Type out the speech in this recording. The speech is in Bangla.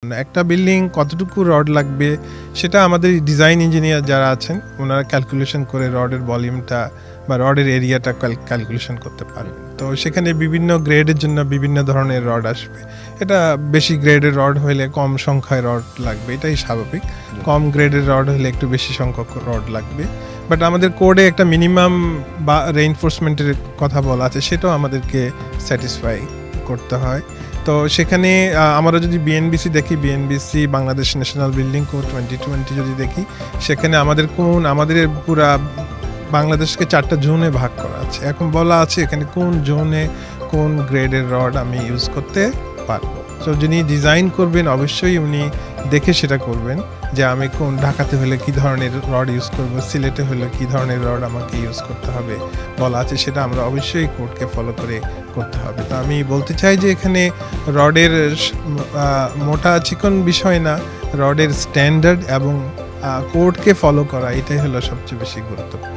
একটা বিল্ডিং কতটুকু রড লাগবে সেটা আমাদের ডিজাইন ইঞ্জিনিয়ার যারা আছেন ওনারা ক্যালকুলেশন করে রডের ভলিউমটা বা রডের এরিয়াটা ক্যালকুলেশন করতে পারবেন। তো সেখানে বিভিন্ন গ্রেডের জন্য বিভিন্ন ধরনের রড আসবে। এটা বেশি গ্রেডের রড হলে কম সংখ্যায় রড লাগবে, এটাই স্বাভাবিক। কম গ্রেডের রড হলে একটু বেশি সংখ্যক রড লাগবে। বাট আমাদের কোডে একটা মিনিমাম বা রেইনফোর্সমেন্টের কথা বলা আছে, সেটাও আমাদেরকে স্যাটিসফাই করতে হয়। তো সেখানে আমরা যদি বিএনবিসি দেখি, BNBC Bangladesh national building code 2020 যদি দেখি, সেখানে আমাদের পুরা বাংলাদেশকে 4টা জোনে ভাগ করা আছে। এখন বলা আছে এখানে কোন জোনে কোন গ্রেডের রড আমি ইউজ করতে পারবো। তো যিনি ডিজাইন করবেন অবশ্যই উনি দেখে সেটা করবেন যে আমি কোন ঢাকাতে হলে কি ধরনের রড ইউজ করব, সিলেটে হলে কি ধরনের রড আমাকে ইউজ করতে হবে বলা আছে, সেটা আমরা অবশ্যই কোডকে ফলো করে করতে হবে। তো আমি বলতে চাই যে এখানে রডের মোটা চিকন বিষয় না, রডের স্ট্যান্ডার্ড এবং কোডকে ফলো করা, এটাই হলো সবচেয়ে বেশি গুরুত্বপূর্ণ।